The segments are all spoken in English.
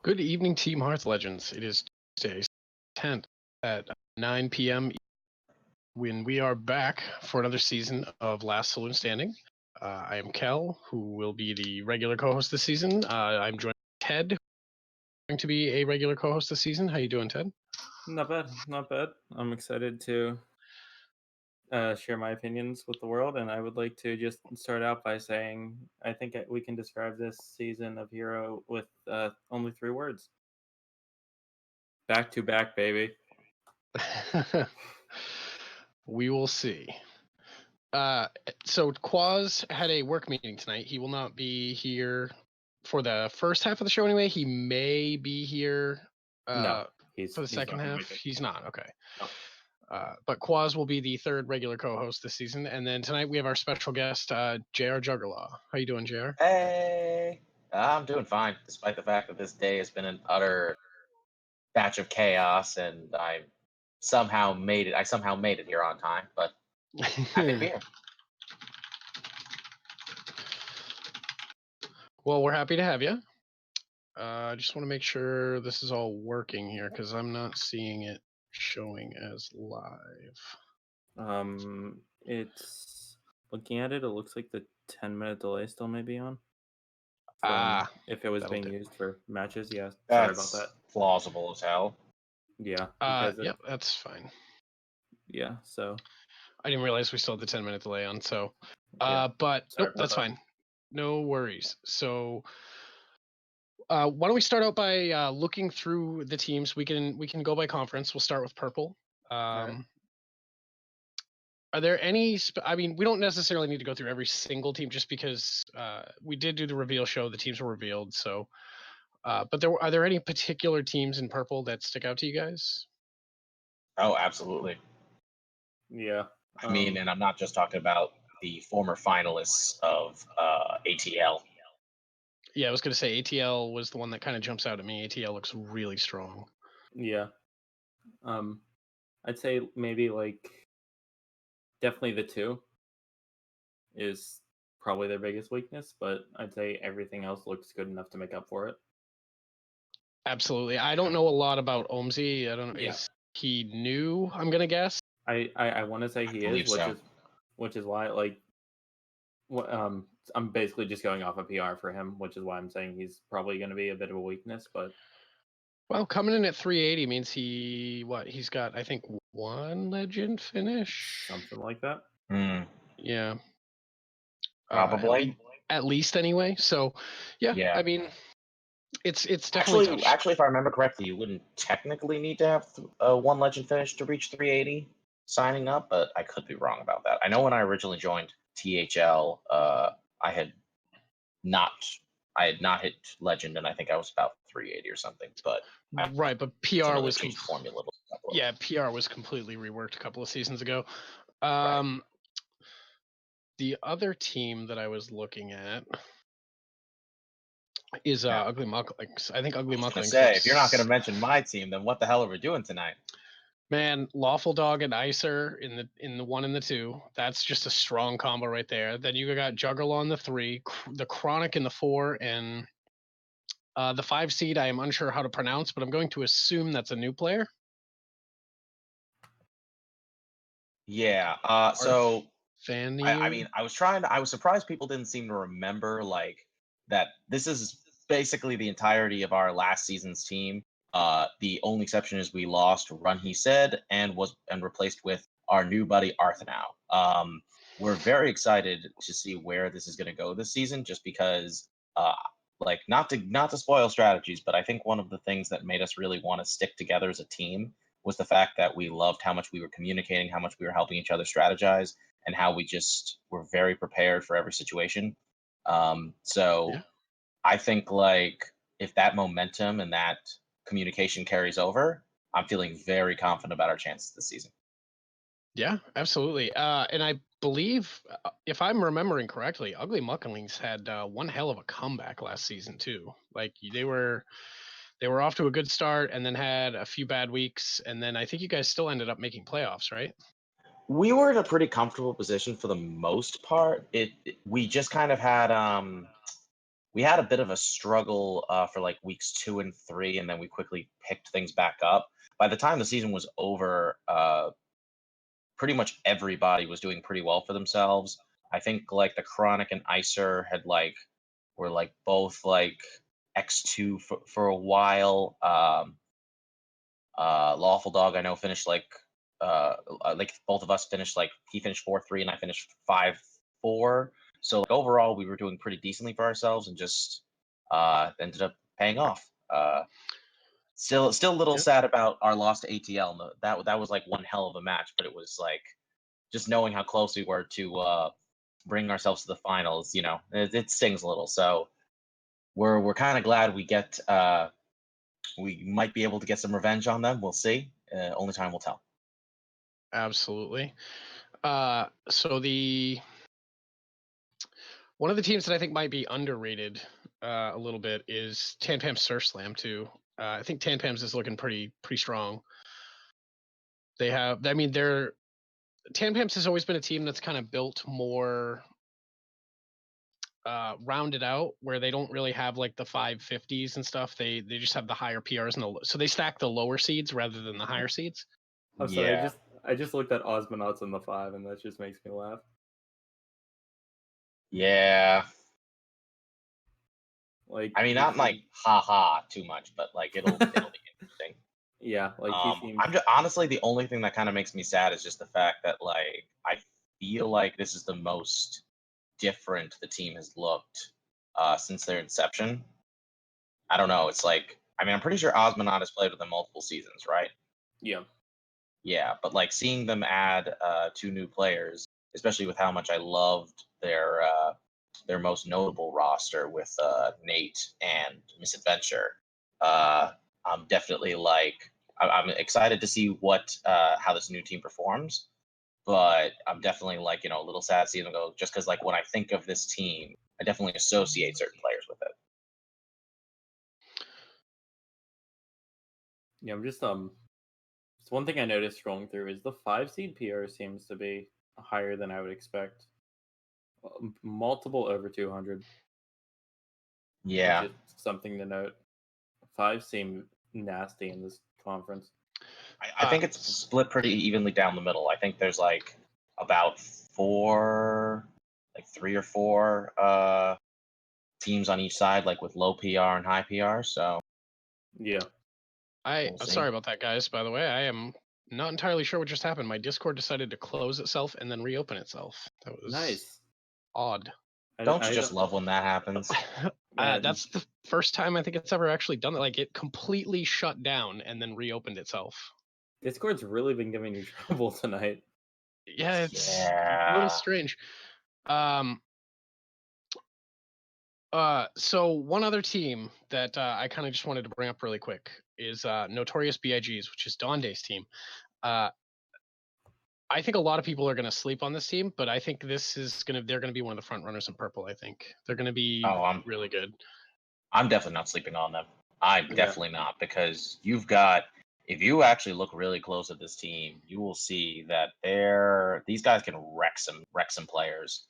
Good evening, Team Hearth Legends. It is Tuesday, 10th at 9 p.m. when we are back for another season of Last Saloon Standing. I am Khell, who will be the regular co-host this season. I'm joined by Ted, who's going to be a regular co-host this season. How you doing, Ted? Not bad, not bad. I'm excited to share my opinions with the world, and I would like to just start out by saying I think we can describe this season of Hero with only 3 words: back to back, baby. We will see. So Quaz had a work meeting tonight. He will not be here for the first half of the show anyway. He may be here No, for the second not gonna half. make it. He's not. Okay. No. But Quaz will be the third regular co-host this season. And then tonight we have our special guest, JRJuggerlaw. How you doing, JR? Hey, I'm doing fine, despite the fact that this day has been an utter batch of chaos, and I somehow made it. I somehow made it here on time, but happy to be here. Well, we're happy to have you. I just want to make sure this is all working here because I'm not seeing it showing as live. It's looking at it. It looks like the 10-minute delay still may be on. If it was that'll being do. used for matches, yeah. That's Sorry about that. plausible as hell. Yeah. Yep, that's fine. Yeah. So I didn't realize we still had the 10-minute delay on. So, yeah. but Sorry nope, about that's that. fine. No worries. So, why don't we start out by looking through the teams? We can go by conference. We'll start with purple. Right. Are there any? I mean, we don't necessarily need to go through every single team, just because we did do the reveal show. The teams were revealed. So, but are there any particular teams in purple that stick out to you guys? Oh, absolutely. Yeah. I mean, and I'm not just talking about the former finalists of ATL. Yeah, I was going to say ATL was the one that kind of jumps out at me. ATL looks really strong. Yeah. I'd say maybe definitely the 2 is probably their biggest weakness, but I'd say everything else looks good enough to make up for it. Absolutely. I don't know a lot about Omzi. I don't know. Yeah. Is he new? I'm going to guess. I want to say he is, which is why I'm basically just going off of PR for him, which is why I'm saying he's probably going to be a bit of a weakness, but Well, coming in at 380 means he's got, I think, 1 legend finish. something like that. Yeah. Probably. At least anyway. So, yeah. I mean, it's definitely actually, if I remember correctly, you wouldn't technically need to have 1 legend finish to reach 380 signing up, but I could be wrong about that. I know when I originally joined THL, I had not hit legend, and I think I was about 380 or something. But right, but PR was formula. Yeah, PR was completely reworked a couple of seasons ago. Right. The other team that I was looking at is Ugly Mucklings. I think Ugly Mucklings. If you're not going to mention my team, then what the hell are we doing tonight? Man, Lawful Dog and Icer in the 1 and the 2. That's just a strong combo right there. Then you got Juggerlaw in the 3, the Chronic in the 4, and the 5 seed. I am unsure how to pronounce, but I'm going to assume that's a new player. Yeah. So I mean, I was surprised people didn't seem to remember that this is basically the entirety of our last season's team. The only exception is we lost Run He Said and replaced with our new buddy Arthanow. We're very excited to see where this is going to go this season, just because not to spoil strategies, but I think one of the things that made us really want to stick together as a team was the fact that we loved how much we were communicating, how much we were helping each other strategize, and how we just were very prepared for every situation. So I think if that momentum and that communication carries over, I'm feeling very confident about our chances this season. Yeah, absolutely. And I believe, if I'm remembering correctly, Ugly Mucklings had one hell of a comeback last season too. Like they were off to a good start and then had a few bad weeks, and then I think you guys still ended up making playoffs, right? We were in a pretty comfortable position for the most part. We just kind of had we had a bit of a struggle for like weeks 2 and 3, and then we quickly picked things back up. By the time the season was over, pretty much everybody was doing pretty well for themselves. I think like the Chronic and Icer had like were like both like X2 for a while. Lawful Dog I know finished like both of us finished like he finished 4-3 and I finished 5-4. So like, overall we were doing pretty decently for ourselves and just ended up paying off. Still a little sad about our loss to ATL. That was like one hell of a match, but it was like just knowing how close we were to bring ourselves to the finals, you know, it stings a little. So we're kind of glad we might be able to get some revenge on them. We'll see. Only time will tell. Absolutely. So one of the teams that I think might be underrated a little bit is Tanpam Surf Slam too. I think Tanpam's is looking pretty strong. Tanpam's has always been a team that's kind of built more rounded out, where they don't really have like the 550s and stuff. They just have the higher PRs so they stack the lower seeds rather than the higher seeds. I'm sorry, I just looked at Osmonauts on the 5, and that just makes me laugh. Yeah. Like, I mean, not like haha too much, but like it'll be interesting. Yeah, like he seems. I'm just honestly the only thing that kind of makes me sad is just the fact that like I feel like this is the most different the team has looked since their inception. I don't know. It's like I'm pretty sure Osmonaut has played with them multiple seasons, right? Yeah. Yeah, but like seeing them add 2 new players, especially with how much I loved their most notable roster with Nate and Misadventure. I'm definitely like I'm excited to see how this new team performs, but I'm definitely like a little sad to see them go, just because like when I think of this team, I definitely associate certain players with it. Yeah, I'm just it's one thing I noticed scrolling through is the 5 seed PR seems to be higher than I would expect. Multiple over 200. Yeah, which is something to note. 5 seem nasty in this conference. I think it's split pretty evenly down the middle. I think there's like about 3 or 4 teams on each side, like with low PR and high PR. So yeah, I'm sorry about that, guys. By the way, I am not entirely sure what just happened. My Discord decided to close itself and then reopen itself. That was nice. Odd. Don't you just love when that happens? That's the first time I think it's ever actually done that. Like it completely shut down and then reopened itself. Discord's really been giving you trouble tonight. Yeah, it's a little strange. So one other team that I kind of just wanted to bring up really quick is Notorious BIGs, which is Donde's team. I think a lot of people are going to sleep on this team, but I think they're going to be one of the front runners in purple. I think they're going to be really good. I'm definitely not sleeping on them. I'm definitely not, because if you actually look really close at this team, you will see that these guys can wreck some players.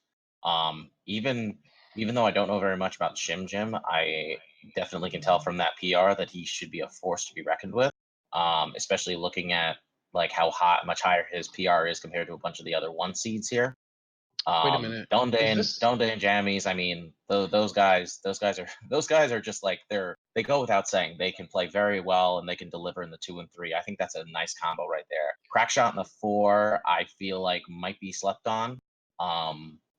Even though I don't know very much about Shim Jim, I definitely can tell from that PR that he should be a force to be reckoned with. Especially looking at like how much higher his PR is compared to a bunch of the other 1 seeds here. Wait a minute. Donde and Jammies. I mean, those guys are just like they go without saying. They can play very well and they can deliver in the 2 and 3. I think that's a nice combo right there. Crackshot in the 4, I feel like might be slept on.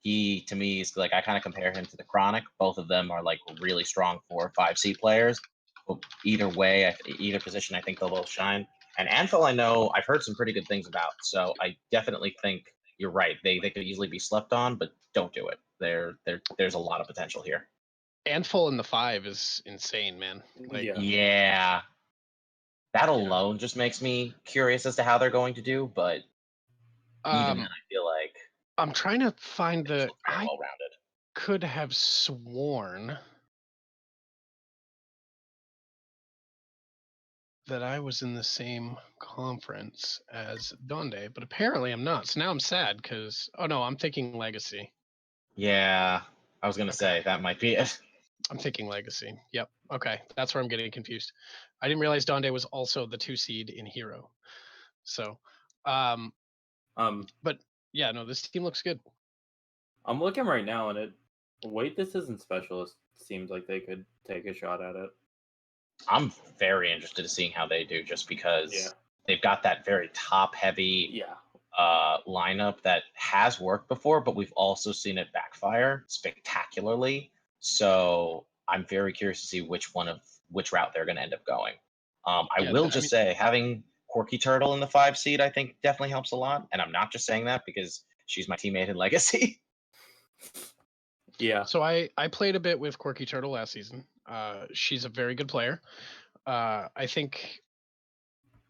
He to me is like I kind of compare him to the Chronic. Both of them are like really strong 4 or 5 seed players. Either way, either position, I think they'll both shine. And Anvil, I know I've heard some pretty good things about. So I definitely think you're right. They could easily be slept on, but don't do it. There's a lot of potential here. Anvil in the 5 is insane, man. Like, yeah. That alone just makes me curious as to how they're going to do, but even then, I feel like I'm trying to find very well-rounded. Could have sworn that I was in the same conference as Donde, but apparently I'm not. So now I'm sad because I'm thinking Legacy. Yeah, I was gonna say that might be it. I'm thinking Legacy. Yep. Okay, that's where I'm getting confused. I didn't realize Donde was also the 2 seed in Hero. So, but yeah, no, this team looks good. I'm looking right now, and this isn't Specialist. Seems like they could take a shot at it. I'm very interested in seeing how they do, just because they've got that very top-heavy lineup that has worked before, but we've also seen it backfire spectacularly. So I'm very curious to see which route they're going to end up going. I will say having Quirky Turtle in the 5 seed, I think definitely helps a lot. And I'm not just saying that because she's my teammate in Legacy. Yeah. So I played a bit with Quirky Turtle last season. She's a very good player. I think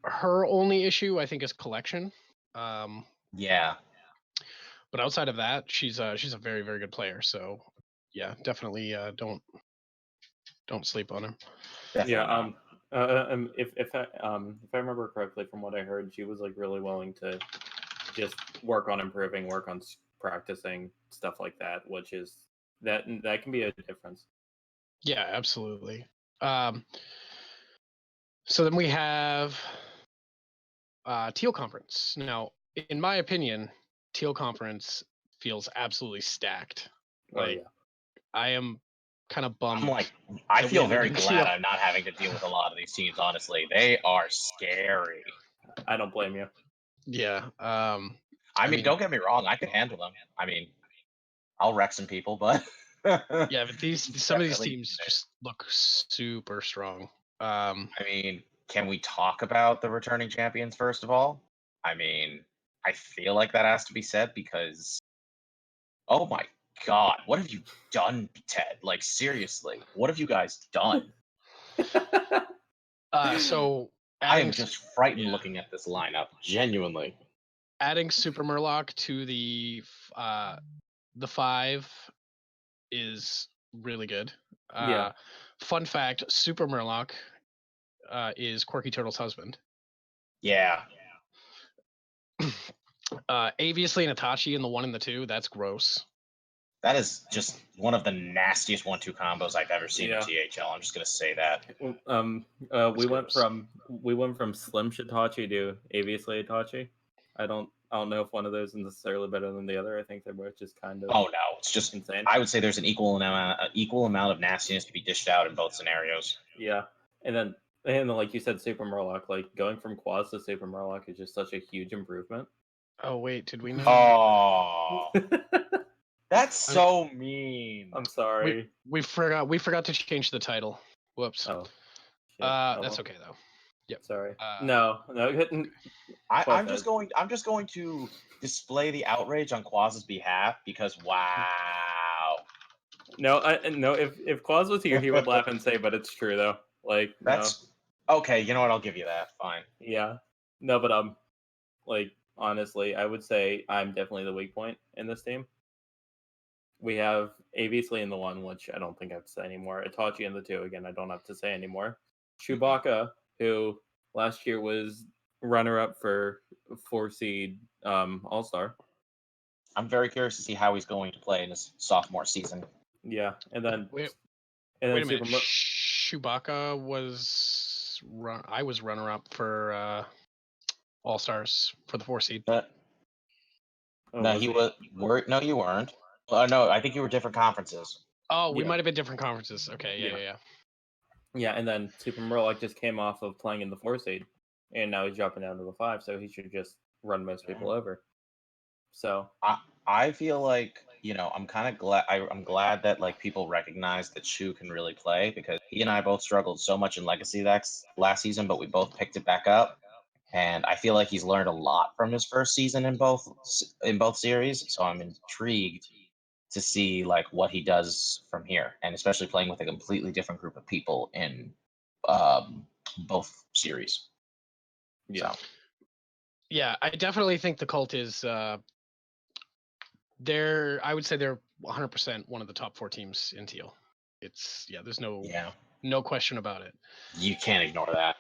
her only issue, I think, is collection. Yeah. But outside of that, she's a very, very good player. So yeah, definitely don't sleep on her. Definitely if I remember correctly from what I heard, she was like really willing to just work on improving, work on practicing, stuff like that, which is that can be a difference. Yeah, absolutely. So then we have Teal Conference. Now, in my opinion, Teal Conference feels absolutely stacked. I am kind of bummed. I feel very glad I'm not having to deal with a lot of these teams, honestly. They are scary. I don't blame you. Yeah. I mean, don't get me wrong, I can handle them. I mean, I'll wreck some people, but yeah, but some of these teams just look super strong. I mean, can we talk about the returning champions first of all? I mean, I feel like that has to be said because, oh my god, what have you done, Ted? Like, seriously, what have you guys done? So I am just frightened looking at this lineup, genuinely. Adding Super Murloc to the 5 is really good. Fun fact: Super Murloc is Quirky Turtle's husband. Yeah. Aviously and Itachi in the 1 and the 2. That's gross. That is just one of the nastiest 1-2 combos I've ever seen in THL. I'm just gonna say that. We went from Slim Shitachi to Aviously Itachi. I don't know if one of those is necessarily better than the other. I think they're both just kind of. Oh no, it's just insane. I would say there's an equal amount of nastiness to be dished out in both scenarios. Yeah, and then like you said, Super Murloc, like going from Quads to Super Murloc is just such a huge improvement. Oh wait, did we know? Oh, that's so mean. I'm sorry. We forgot to change the title. Whoops. Oh. That's okay though. Yep. Sorry. No. I'm just going to display the outrage on Quaz's behalf because wow. No, if Quaz was here, he would laugh and say, "But it's true though." Like that's okay. You know what? I'll give you that. Fine. Yeah. No, but like honestly, I would say I'm definitely the weak point in this team. We have Aviously in the 1, which I don't think I have to say anymore. Itachi in the 2, again, I don't have to say anymore. Chewbacca, who last year was runner-up for 4 seed All-Star. I'm very curious to see how he's going to play in his sophomore season. Yeah, and then wait a minute. Chewbacca was I was runner-up for All-Stars for the 4 seed. No, he was. No, you weren't. No, I think you were different conferences. Oh, we might have been different conferences. Okay, yeah. Yeah, and then Super Murloc just came off of playing in the 4 seed, and now he's dropping down to the 5, so he should just run most people over. So I feel like, you know, I'm kind of glad. I'm glad that like people recognize that Shu can really play, because he and I both struggled so much in Legacy last season, but we both picked it back up. And I feel like he's learned a lot from his first season in both series. So I'm intrigued to see like what he does from here, and especially playing with a completely different group of people in both series. Yeah. So. Yeah, I definitely think the cult is I would say they're 100% one of the top 4 teams in Teal. It's there's no question about it. You can't ignore that.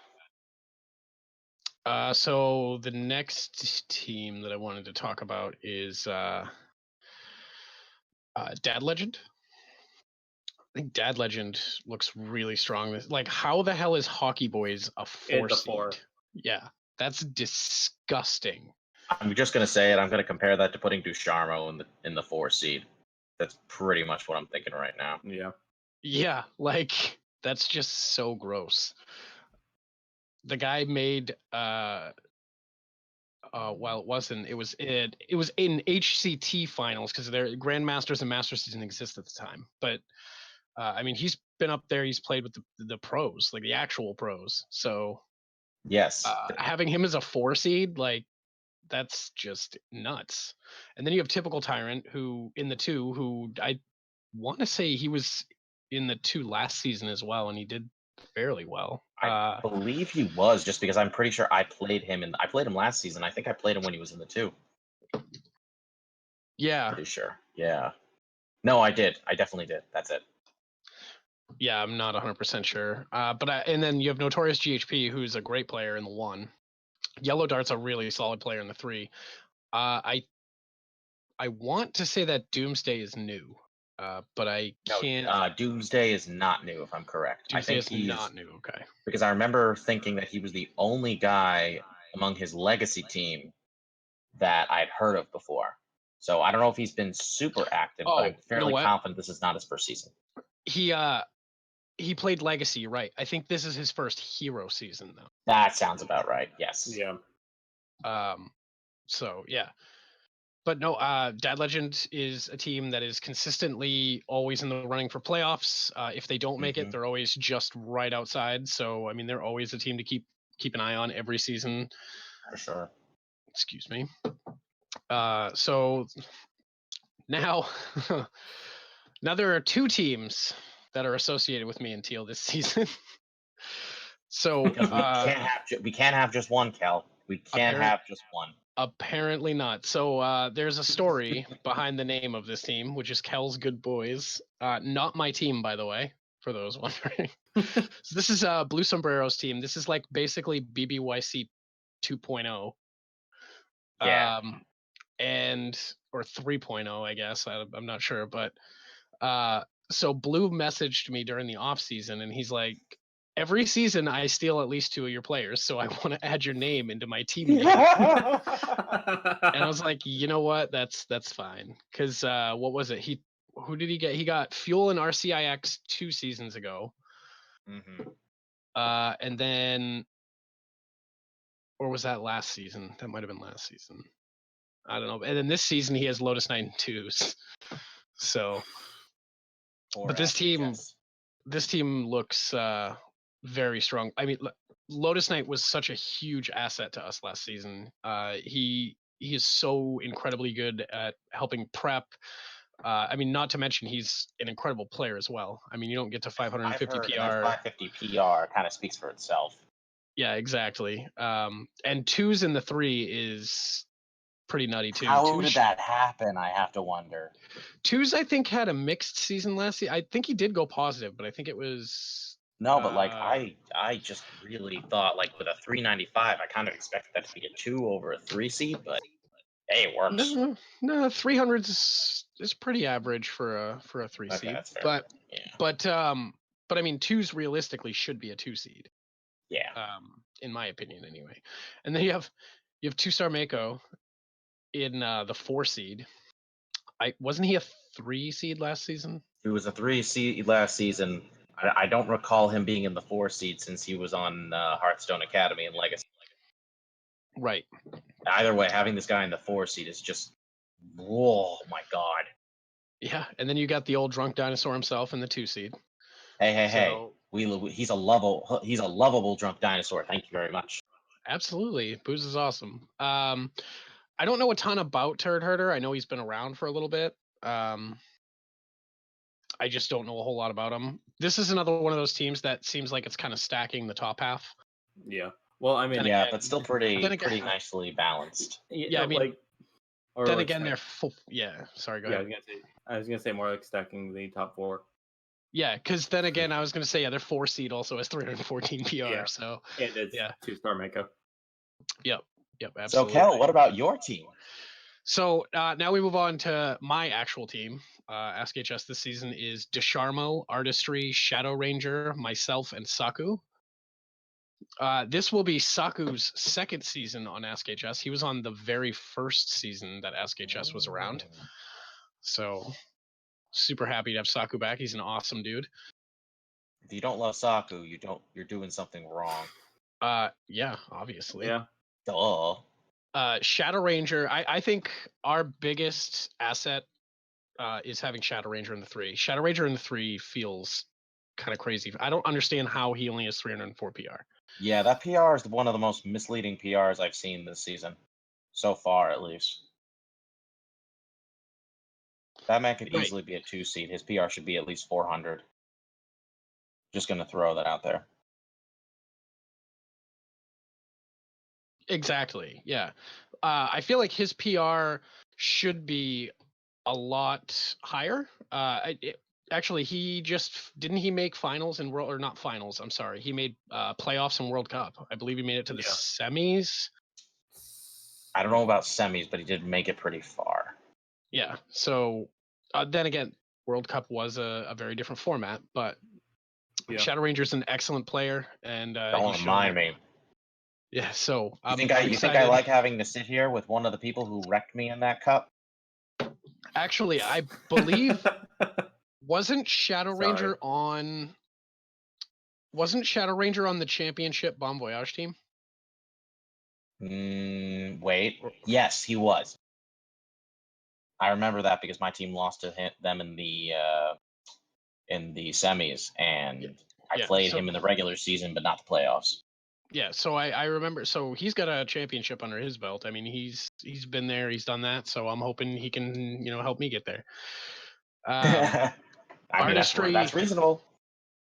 So the next team that I wanted to talk about is Dad Legend. think Dad Legend looks really strong. Like, how the hell is Hockey Boys a 4 seed? 4. Yeah, that's disgusting. I'm just gonna say it. I'm gonna compare that to putting Ducharmo in the 4 seed. That's pretty much what I'm thinking right now. Yeah. Yeah, like that's just so gross. The guy made well, it was in HCT finals because their Grandmasters and Masters didn't exist at the time. But I mean, he's been up there. He's played with the pros, like the actual pros. So yes, having him as a 4 seed, like that's just nuts. And then you have Typical Tyrant, who in the 2, who I want to say he was in the 2 last season as well, and he did fairly well. I believe he was, just because I'm pretty sure I played him last season. I think I played him when he was in the 2. Yeah. Pretty sure. Yeah. No, I did. I definitely did. That's it. Yeah, I'm not 100% sure. And then you have Notorious GHP, who's a great player in the 1. Yellow Dart's a really solid player in the 3. I want to say that Doomsday is new, but I can't. No, Doomsday is not new, if I'm correct. Doomsday I think is not new. Okay. Because I remember thinking that he was the only guy among his legacy team that I'd heard of before. So I don't know if he's been super active, but I'm fairly confident this is not his first season. He played Legacy, right? I think this is his first Hero season, though. That sounds about right. Yes. Yeah. So yeah, but no. Dad Legend is a team that is consistently always in the running for playoffs. If they don't make it, they're always just right outside. So I mean, they're always a team to keep an eye on every season. For sure. Excuse me. So now, now there are 2 teams that are associated with me and Teal this season. So we can't have just one, Khell. We can't have just one. Apparently not. So there's a story behind the name of this team, which is Khell's Good Boys. Not my team, by the way, for those wondering. So this is Blue Sombrero's team. This is like basically BBYC 2.0. Yeah. Or 3.0, I guess. I'm not sure, but so Blue messaged me during the off season, and he's like, every season I steal at least 2 of your players, so I want to add your name into my team again. And I was like, you know what? That's fine. Because what was it? Who did he get? He got Fuel and RCIX 2 seasons ago. And then, or was that last season? That might have been last season. I don't know. And then this season he has Lotus Knight and 2s. So, but this team looks very strong. I mean, Lotus Knight was such a huge asset to us last season. He is so incredibly good at helping prep. I mean, not to mention he's an incredible player as well. I mean, you don't get to 550 PR. And that 550 PR kind of speaks for itself. Yeah, exactly. And 2s in the 3 is pretty nutty too. How did that happen? I have to wonder. 2s, I think, had a mixed season last year. I think he did go positive, but I think it was no. But like, I just really thought, like, with a 395, I kind of expected that to be a 2 over a 3 seed, but hey, it works. No, 300 is pretty average for a 3 seed. That's fair. But I mean, 2s realistically should be a 2 seed. Yeah. In my opinion, anyway. And then you have 2-star Mako in the 4 seed. Wasn't he a 3 seed last season? He was a 3 seed last season. I don't recall him being in the 4 seed since he was on Hearthstone Academy and Legacy. Right. Either way, having this guy in the 4 seed is just, oh my god. Yeah, and then you got the old drunk dinosaur himself in the 2 seed. Hey. He's a lovable drunk dinosaur. Thank you very much. Absolutely. Booze is awesome. I don't know a ton about Turd Herder. I know he's been around for a little bit. I just don't know a whole lot about him. This is another one of those teams that seems like it's kind of stacking the top half. Yeah. Well, I mean, but still pretty nicely balanced. Yeah, I mean, then again, they're full. Yeah. Sorry. Go ahead. I was gonna say more like stacking the top 4. Yeah, because then again, I was gonna say their 4 seed also has 314 PR. Yeah. So and it's 2-star Mako. Yep. Absolutely. So, Khell, what about your team? So now we move on to my actual team. Ask HS this season is Desharmo, Artistry, Shadow Ranger, myself, and Saku. This will be Saku's second season on Ask HS. He was on the very first season that Ask HS was around. So super happy to have Saku back. He's an awesome dude. If you don't love Saku, you're doing something wrong. Yeah, obviously. Yeah. Duh. Shadow Ranger, I think our biggest asset is having Shadow Ranger in the 3. Shadow Ranger in the 3 feels kind of crazy. I don't understand how he only has 304 PR. Yeah, that PR is one of the most misleading PRs I've seen this season. So far, at least. That man could easily be a 2 seed. His PR should be at least 400. Just going to throw that out there. Exactly. Yeah. I feel like his PR should be a lot higher. Actually, he make finals in World, or not finals. I'm sorry. He made playoffs in World Cup. I believe he made it to the semis. I don't know about semis, but he did make it pretty far. Yeah. So then again, World Cup was a very different format, but Shadow Ranger's an excellent player, and don't remind me. Yeah. So you think I like having to sit here with one of the people who wrecked me in that cup? Actually, I believe wasn't Shadow Ranger on the championship Bon Voyage team? Wait. Yes, he was. I remember that because my team lost to them in the semis, and I played him in the regular season, but not the playoffs. Yeah, so I remember. So he's got a championship under his belt. I mean, he's been there, he's done that. So I'm hoping he can, help me get there. I mean, that's reasonable.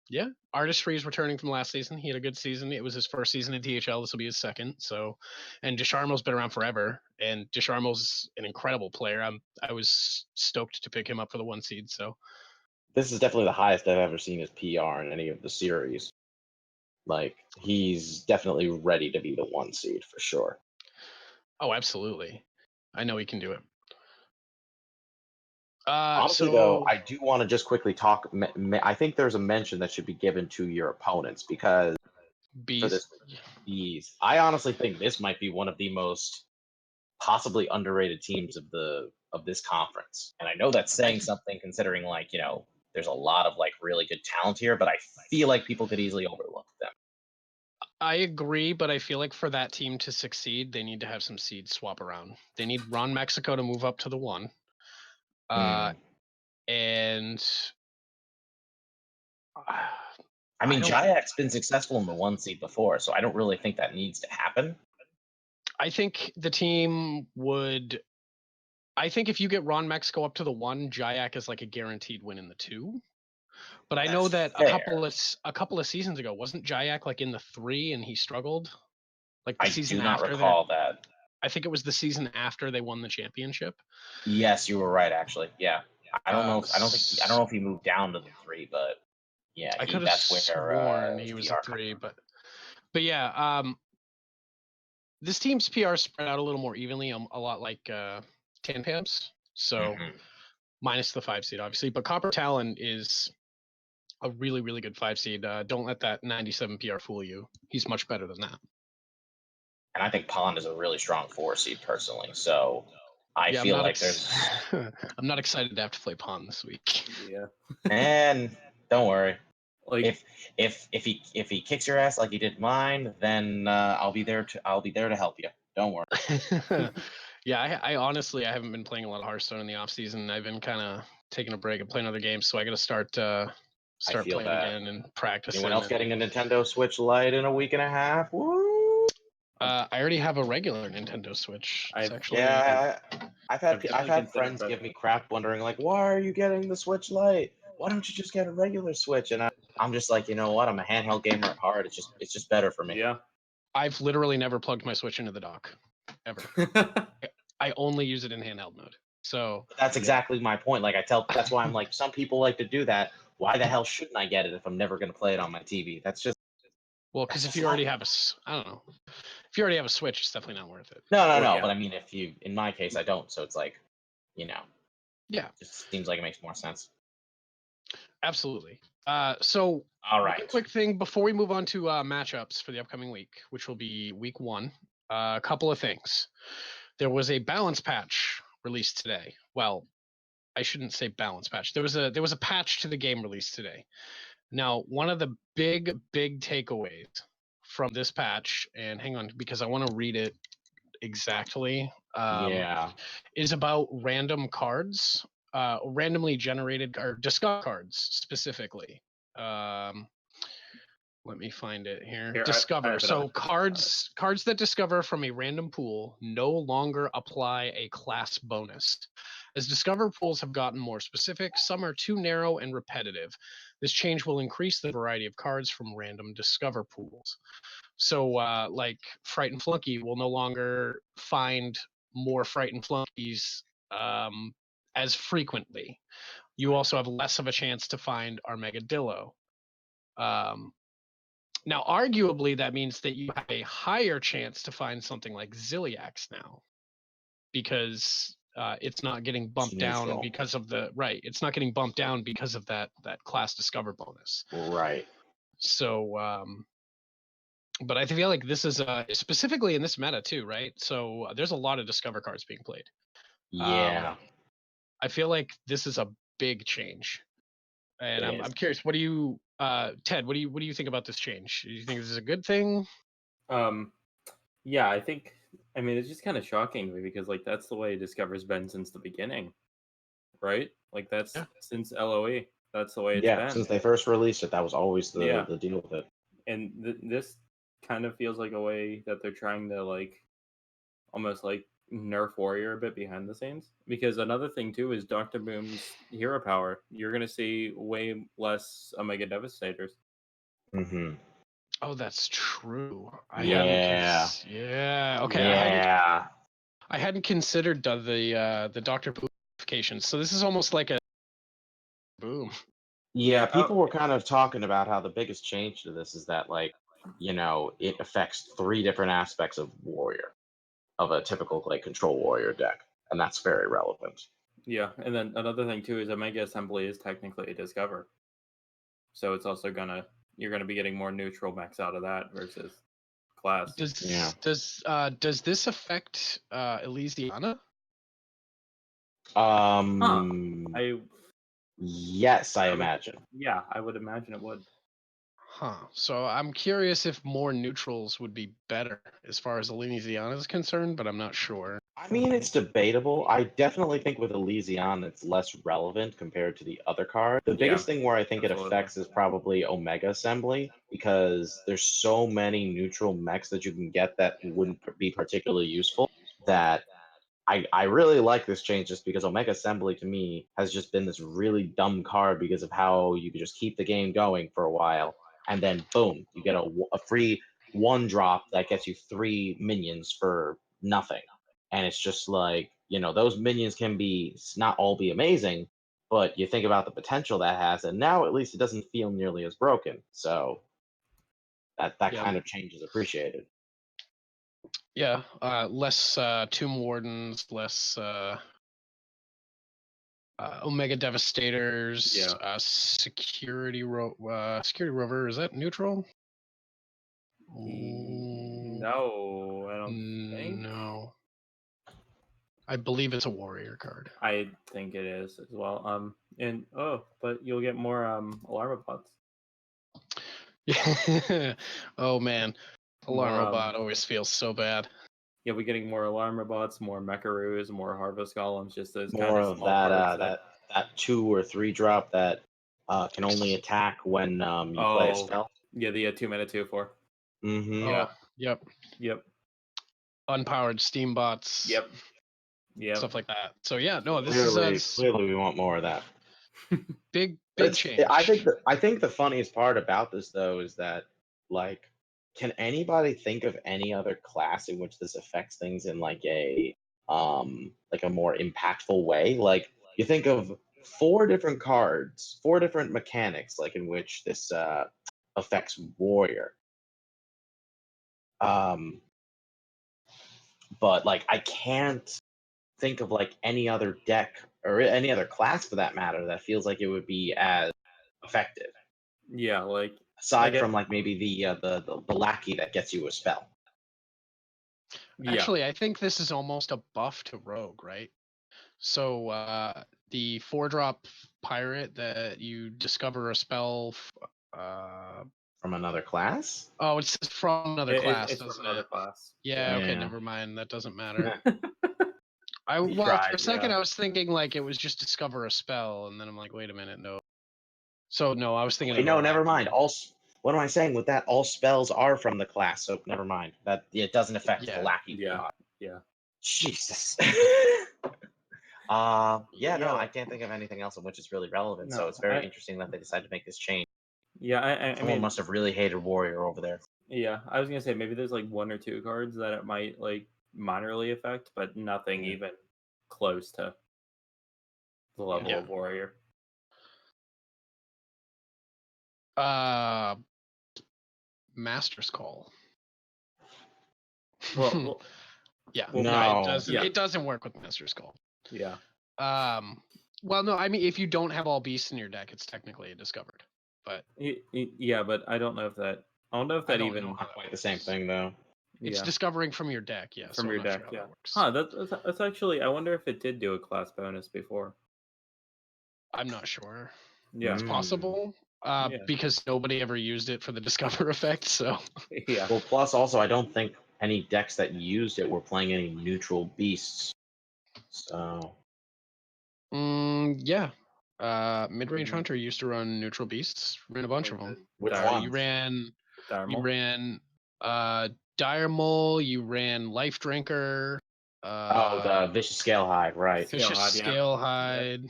Yeah, Artistry is returning from last season. He had a good season. It was his first season in THL. This will be his second. So, and Desharmo's been around forever, and Desharmo's an incredible player. I was stoked to pick him up for the 1 seed. So, this is definitely the highest I've ever seen his PR in any of the series. Like, he's definitely ready to be the 1 seed for sure. Oh, absolutely. I know he can do it. Honestly, though, I do want to just quickly talk. I think there's a mention that should be given to your opponents because for this Bees, I honestly think this might be one of the most possibly underrated teams of this conference. And I know that's saying something considering, like, there's a lot of like really good talent here, but I feel like people could easily overlook them. I agree, but I feel like for that team to succeed, they need to have some seeds swap around. They need Ron Mexico to move up to the 1. And I mean, Jayak's been successful in the 1 seed before, so I don't really think that needs to happen. I think the team would. I think if you get Ron Mexico up to the 1, Jayak is like a guaranteed win in the 2. But I know that a couple of seasons ago, wasn't Jayak like in the 3 and he struggled? Like the season do not after recall that. I think it was the season after they won the championship. Yes, you were right. Actually, yeah. I don't know. I don't know if he moved down to the 3, but yeah, I could have sworn he was a 3. But yeah, this team's PR spread out a little more evenly, a lot like Tanpam's. So minus the 5 seed, obviously. But Copper Talon is a really, really good 5 seed. Don't let that 97 PR fool you. He's much better than that. And I think Pond is a really strong 4 seed personally. So I feel like there's. I'm not excited to have to play Pond this week. Yeah. And don't worry. Like if he kicks your ass like he did mine, then I'll be there to help you. Don't worry. Yeah, I honestly I haven't been playing a lot of Hearthstone in the off season. I've been kind of taking a break and playing other games, so I got to start playing again and practicing. Anyone else getting a Nintendo Switch Lite in a week and a half? Woo! I already have a regular Nintendo Switch. I've had friends give me crap wondering like, why are you getting the Switch Lite? Why don't you just get a regular Switch? And I'm just like, you know what? I'm a handheld gamer at heart. It's just better for me. Yeah. I've literally never plugged my Switch into the dock, ever. I only use it in handheld mode. So that's exactly my point. Like that's why I'm like, some people like to do that. Why the hell shouldn't I get it if I'm never going to play it on my TV? That's just because if you already have I don't know. if you already have a Switch, it's definitely not worth it. No. But I mean, in my case, I don't. So it's like, Yeah, just seems like it makes more sense. Absolutely. So, all right. One quick thing before we move on to matchups for the upcoming week, which will be week 1. A couple of things. There was a balance patch released today. Well, I shouldn't say balance patch. There was a patch to the game released today. Now, one of the big takeaways from this patch, and hang on because I want to read it exactly. Is about random cards, randomly generated or discover cards specifically. Let me find it here. Discover. So cards that discover from a random pool no longer apply a class bonus. As discover pools have gotten more specific, some are too narrow and repetitive. This change will increase the variety of cards from random discover pools. So, like Frightened Flunky will no longer find more Frightened Flunkies as frequently. You also have less of a chance to find Armageddillo. Now, arguably, that means that you have a higher chance to find something like Ziliax now, because it's not getting bumped down because of It's not getting bumped down because of that class discover bonus. Right. So, but I feel like this is specifically in this meta too, right? So there's a lot of discover cards being played. Yeah. I feel like this is a big change, and I'm curious. What do you, Ted? What do you think about this change? Do you think this is a good thing? Yeah, I think. I mean, it's just kind of shocking to me because like that's the way Discover's been since the beginning, right? Like that's since LOE. That's the way it's been. Since they first released it, that was always the deal with it. And this kind of feels like a way that they're trying to like almost like nerf Warrior a bit behind the scenes. Because another thing too is Dr. Boom's hero power. You're gonna see way less Omega Devastators. Mm-hmm. Oh, that's true. Okay. I hadn't considered the Dr. Boom notifications. So this is almost like a boom. Yeah, people were kind of talking about how the biggest change to this is that, like, it affects 3 different aspects of Warrior, of a typical like control Warrior deck, and that's very relevant. Yeah, and then another thing too is Omega Assembly is technically a Discover, so it's also you're gonna be getting more neutral mechs out of that versus class. Does this affect Elysiana? Yes, I imagine. Yeah, I would imagine it would. So I'm curious if more neutrals would be better as far as Elysiana is concerned, but I'm not sure. I mean, it's debatable. I definitely think with Elysiana, it's less relevant compared to the other card. The biggest thing where I think it affects is probably Omega Assembly, because there's so many neutral mechs that you can get that wouldn't be particularly useful, that I really like this change just because Omega Assembly to me has just been this really dumb card because of how you can just keep the game going for a while, and then boom, you get a free 1-drop that gets you 3 minions for nothing. And it's just like, those minions can not all be amazing, but you think about the potential that has, and now at least it doesn't feel nearly as broken. So that kind of change is appreciated. Yeah, less Tomb Wardens, less Omega Devastators, Security Rover. Is that neutral? No, I don't think. No. I believe it's a warrior card. I think it is as well. But you'll get more Alarmabots. Yeah. Oh man, Alarmabot always feels so bad. You'll be getting more Alarmabots, more Mechaaroos, more Harvest Golems, just those more kind of small cards that 2 or 3 drop that can only attack when you play a spell. Yeah, the 2-mana 2/4. Mm-hmm. Yeah. Yep. Unpowered Steambots. Yep. Stuff like that. So yeah, no, clearly we want more of that. big change. I think the funniest part about this though is that, like, can anybody think of any other class in which this affects things in like a more impactful way? Like, you think of 4 different cards, 4 different mechanics, like in which this affects Warrior. But like, I can't think of like any other deck or any other class for that matter that feels like it would be as effective. Yeah, aside from like maybe the lackey that gets you a spell. Actually, I think this is almost a buff to rogue, right? So the 4-drop pirate that you discover a spell. From another class? Oh, it's from another class, it's doesn't from another it? class. Yeah, okay, Yeah. never mind. That doesn't matter. You For tried, a second yeah. I was thinking like it was just discover a spell, and then I'm like, wait a minute, no. So no, I was thinking Wait, of no, a never lackey. mind. What am I saying with that? All spells are from the class, so never mind. That it doesn't affect the lackey. Yeah. Jesus. No, I can't think of anything else of which is really relevant. So No, it's very interesting that they decided to make this change. Yeah, I Someone mean, must have really hated Warrior over there. yeah, I was gonna say maybe there's like 1 or 2 cards that it might like minorly affect, but nothing even close to the level of Warrior. Master's Call. Well, yeah, well, no, it doesn't. yeah. It doesn't work with Master's Call. Yeah. Well, no, I mean, if you don't have all beasts in your deck, it's technically a discovered. But yeah, but I don't know if that. I don't know if that even not quite the same thing though. It's discovering from your deck, yeah. From so your I'm not deck, sure how yeah. that works. Huh, that's actually. I wonder if it did do a class bonus before. I'm not sure. Yeah, it's possible. Because nobody ever used it for the discover effect, so yeah. Well, plus also, I don't think any decks that used it were playing any neutral beasts. So. Yeah. Mid-range hunter used to run neutral beasts. Ran a bunch of them. Which one? You ran. Dire You Maul? ran. Dire Maul. You ran Life Drinker. The Vicious Scalehide, right? Vicious Scalehide.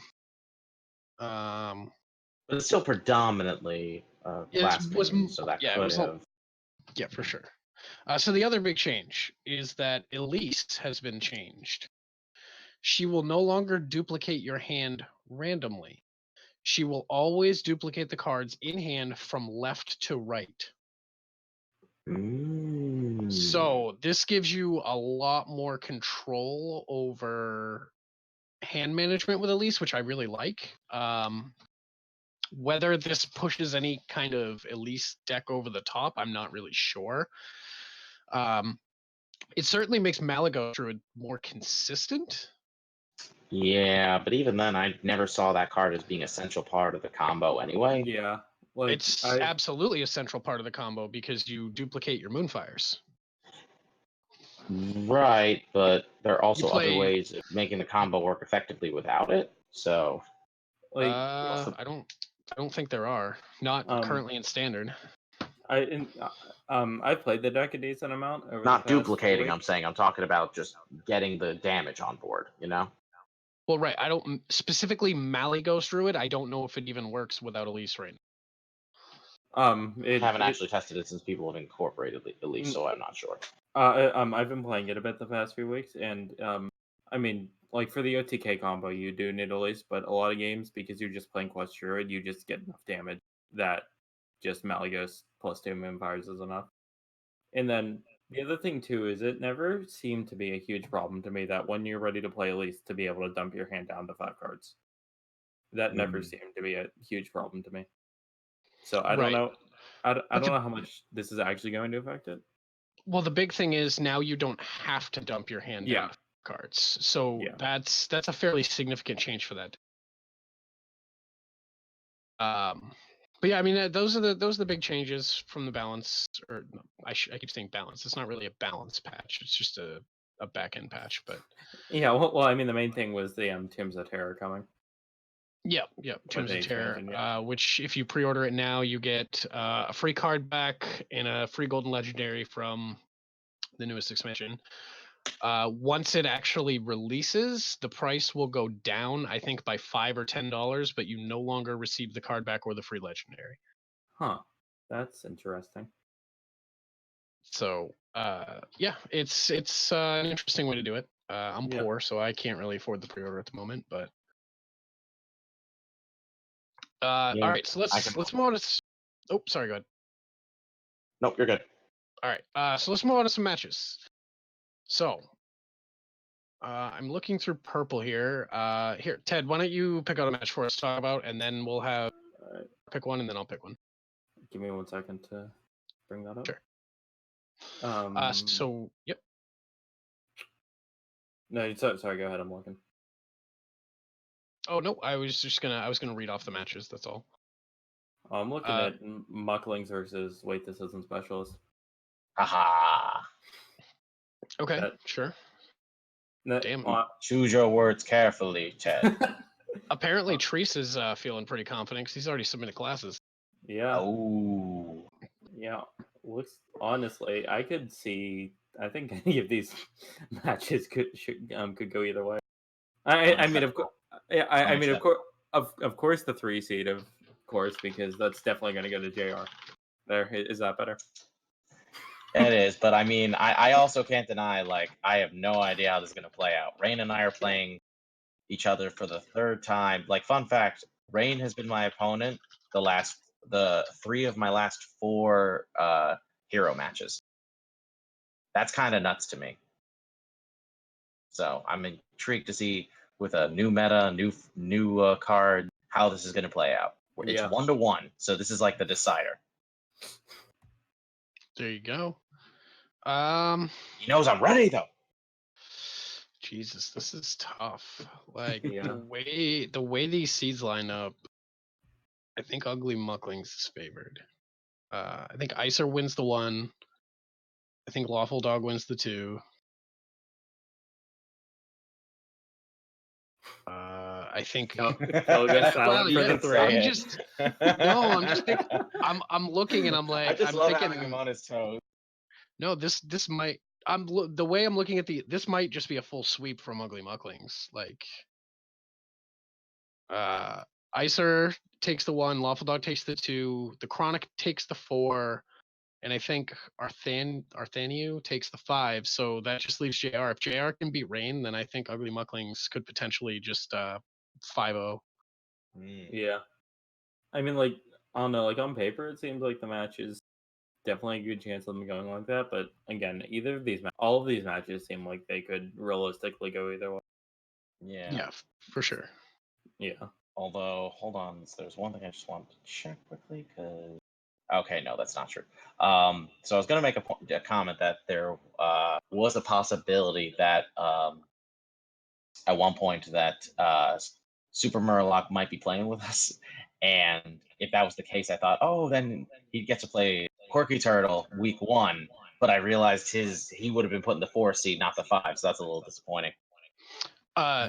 But it's still predominantly class minion, so that could have. Yeah, for sure. So the other big change is that Elise has been changed. She will no longer duplicate your hand randomly. She will always duplicate the cards in hand from left to right. So this gives you a lot more control over hand management with Elise, which I really like. Whether this pushes any kind of Elise deck over the top, I'm not really sure. It certainly makes Malygos Druid more consistent. Yeah, but even then, I never saw that card as being a central part of the combo anyway. Yeah. It's absolutely a central part of the combo because you duplicate your Moonfires. Right, but there are also other ways of making the combo work effectively without it. So, I don't think there are. Not currently in standard. I've played the deck a decent amount over not the past duplicating. week. I'm saying I'm talking about just getting the damage on board. You know. Well, right. I don't specifically Malygos Druid. I don't know if it even works without Elise right now. I haven't actually tested it since people have incorporated Elise, so I'm not sure. I've been playing it a bit the past few weeks, and I mean, like for the OTK combo, you do need Elise, but a lot of games because you're just playing Quest Druid, you just get enough damage that just Malygos plus 2 Moonfires is enough. And then the other thing too is it never seemed to be a huge problem to me that when you're ready to play Elise to be able to dump your hand down to 5 cards. That never seemed to be a huge problem to me. So I don't know. I don't know how much this is actually going to affect it. Well, the big thing is now you don't have to dump your hand down to cards. So that's a fairly significant change for that. But yeah, I mean those are the big changes from the balance. Or no, I keep saying balance. It's not really a balance patch. It's just a back end patch. But yeah, well, I mean the main thing was the Tombs of Terror coming. Yep. Tombs of Terror, which if you pre-order it now, you get a free card back and a free golden legendary from the newest expansion. Once it actually releases, the price will go down, I think, by $5 or $10, but you no longer receive the card back or the free legendary. Huh. That's interesting. So, yeah, it's an interesting way to do it. I'm poor, so I can't really afford the pre-order at the moment, but all right, so let's move on to. Oh, sorry, go ahead. Nope, you're good. All right, so let's move on to some matches. So, I'm looking through purple here. Here, Ted, why don't you pick out a match for us to talk about, and then we'll have pick one, and then I'll pick one. Give me 1 second to bring that up. Sure. Yep. No, sorry. Go ahead. I'm looking. Oh no, I was gonna read off the matches. That's all. I'm looking at Mucklings versus Wait, This Isn't Specialist. Haha. Okay, sure. Damn. Choose your words carefully, Ted. Apparently, Treese is feeling pretty confident because he's already submitted classes. Yeah. Oh. Yeah. Looks honestly, I could see. I think any of these matches could go either way. I mean, of course. I mean, of course, the 3 seed, of course, because that's definitely going to go to JR. There, is that better? It is, but I mean, I also can't deny, like, I have no idea how this is going to play out. Rain and I are playing each other for the 3rd time. Like, fun fact, Rain has been my opponent the 3 of my last 4 hero matches. That's kind of nuts to me. So I'm intrigued to see, with a new meta, new card, how this is going to play out. It's 1-1, so this is like the decider. There you go. He knows I'm ready though. Jesus, this is tough. Like the way these seeds line up, I think Ugly Mucklings is favored. I think Icer wins the 1. I think Lawful Dog wins the 2. I think Khell gets silent for the 3. I'm looking and I'm like, I love thinking, having him on his toes. No, this might. The way I'm looking at this might just be a full sweep from Ugly Mucklings. Like, Icer takes the 1, Lawful Dog takes the 2, the Chronic takes the 4, and I think Arthaniu takes the 5. So that just leaves JR. If JR can beat Rain, then I think Ugly Mucklings could potentially just 5-0. Yeah, I mean, like, I don't know. Like, on paper, it seems like the match is definitely a good chance of them going like that. But again, all of these matches seem like they could realistically go either way. Yeah, for sure. Yeah. Although, hold on, there's one thing I just wanted to check quickly, because okay, no, that's not true. So I was going to make a comment that there was a possibility that at one point that Super Murloc might be playing with us, and if that was the case, I thought, oh, then he'd get to play Quirky Turtle week 1. But I realized he would have been put in the 4 seed, not the 5, so that's a little disappointing.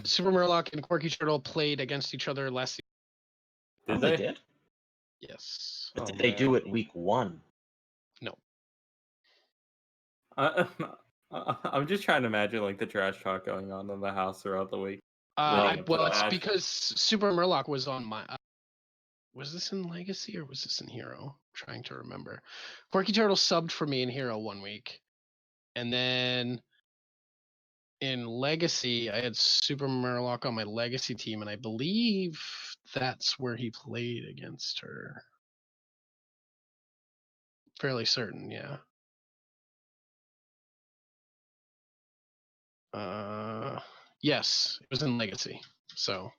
Super Murloc and Quirky Turtle played against each other last season. They did? Yes. But did they do it week 1? No. I'm just trying to imagine, like, the trash talk going on in the house throughout the week. It's because Super Murloc was on my. Was this in Legacy or was this in Hero? I'm trying to remember. Quirky Turtle subbed for me in Hero 1 week, and then in Legacy, I had Super Murloc on my Legacy team, and I believe that's where he played against her. Fairly certain, yeah. Yes, it was in Legacy. So.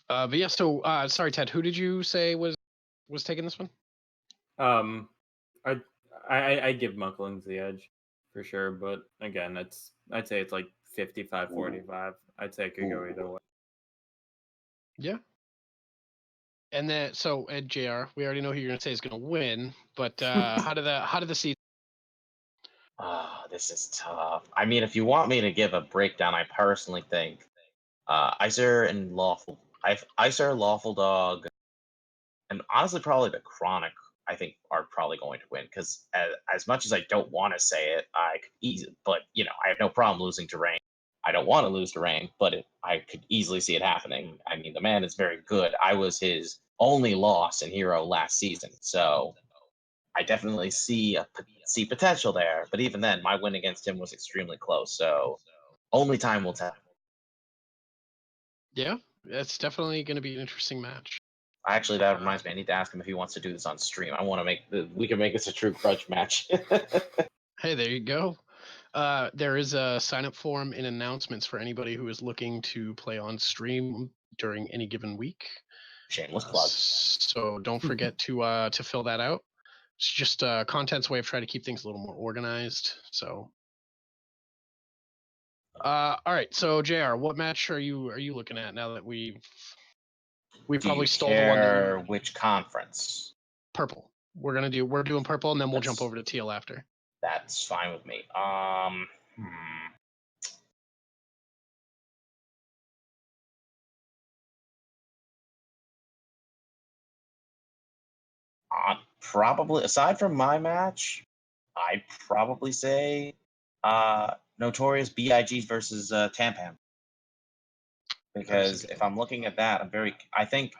But yeah, so sorry, Ted, who did you say was taking this one? I give Mucklings the edge for sure, but again, I'd say it's like 55-45. I'd say it could go either way. Yeah. And then so at JR, we already know who you're gonna say is gonna win, but how did the seeds? This is tough. I mean, if you want me to give a breakdown, I personally think Icer, Lawful Dog, and honestly probably the Chronic, I think, are probably going to win, because as much as I don't want to say it, but I have no problem losing to Rain. I don't want to lose to Rain, but I could easily see it happening. I mean, the man is very good. I was his only loss in Hero last season, so I definitely see potential there. But even then, my win against him was extremely close, so only time will tell. Yeah, it's definitely going to be an interesting match. Actually, that reminds me. I need to ask him if he wants to do this on stream. I want to we can make this a true grudge match. Hey, there you go. There is a sign-up form in announcements for anybody who is looking to play on stream during any given week. Shameless plug. So don't forget to fill that out. It's just content's way of trying to keep things a little more organized. So, all right. So, JR, what match are you looking at now that we probably stole the one that which conference? Purple. We're doing purple, and then we'll jump over to teal after. That's fine with me. Probably aside from my match, I'd probably say Notorious BIGs versus Tampam. Because if I'm looking at that, I think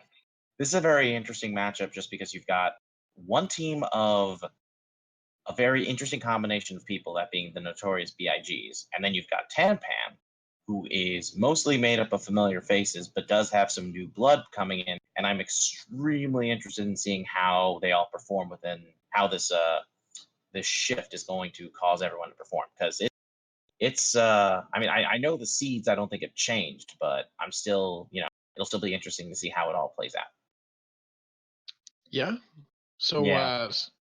this is a very interesting matchup just because you've got one team of a very interesting combination of people, that being the Notorious BIGs, and then you've got Tampam, who is mostly made up of familiar faces, but does have some new blood coming in, and I'm extremely interested in seeing how they all perform within how this shift is going to cause everyone to perform, because it's I mean, I know the seeds I don't think have changed, but I'm still, it'll still be interesting to see how it all plays out. Yeah. So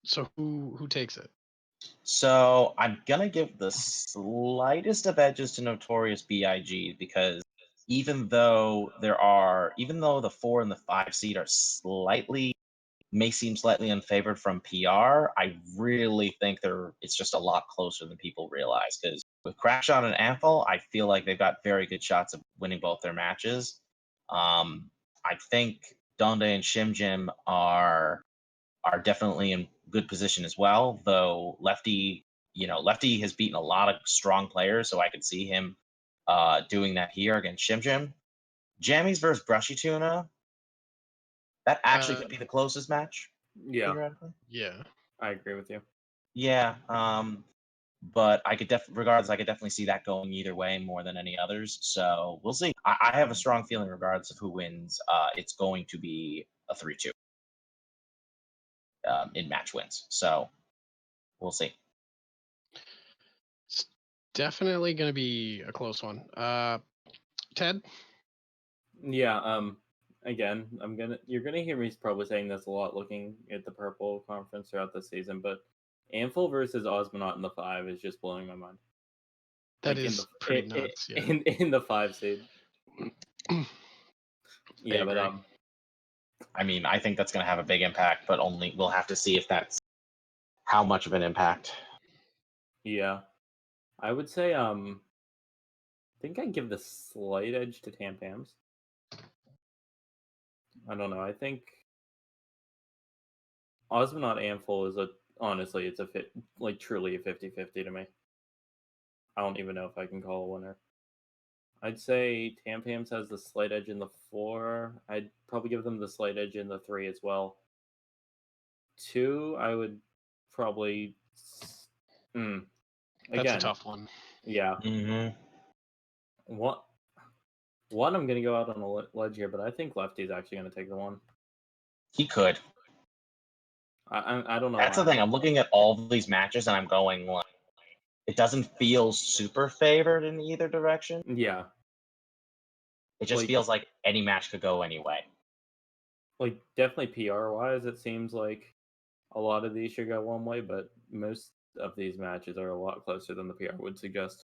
so who takes it? So I'm gonna give the slightest of edges to Notorious BIG, because even though the 4 and the 5 seed may seem slightly unfavored from PR, I really think it's just a lot closer than people realize. Because with Crackshot and Amphel, I feel like they've got very good shots of winning both their matches. I think Donde and Shimjim are definitely in good position as well, though Lefty has beaten a lot of strong players, so I could see him doing that here against Shimjim. Jammies versus Brushy Tuna, that actually could be the closest match. Yeah. Theoretically. Yeah. I agree with you. Yeah. But I could definitely see that going either way more than any others. So we'll see. I have a strong feeling, regardless of who wins, it's going to be a 3-2 in match wins. So we'll see. It's definitely going to be a close one. Ted? Yeah. Again, you're gonna hear me probably saying this a lot looking at the purple conference throughout the season, but Amphel versus Osmonaut in the 5 is just blowing my mind. That is pretty nuts. Yeah. In the 5 seed. Yeah, but I mean, I think that's going to have a big impact, but we'll have to see if that's how much of an impact. Yeah, I would say I think I'd give the slight edge to Tampams. I don't know. I think Osmonaut Amphel is honestly, it's truly a 50-50 to me. I don't even know if I can call a winner. I'd say Tampams has the slight edge in the 4. I'd probably give them the slight edge in the 3 as well. 2, I would probably. Again, that's a tough one. Yeah. Mm-hmm. One, I'm going to go out on a ledge here, but I think Lefty's actually going to take the one. He could. I don't know. That's the thing. I'm looking at all of these matches and I'm going, like, it doesn't feel super favored in either direction. Yeah. It just feels like any match could go anyway. Like, definitely PR-wise, it seems like a lot of these should go one way, but most of these matches are a lot closer than the PR would suggest.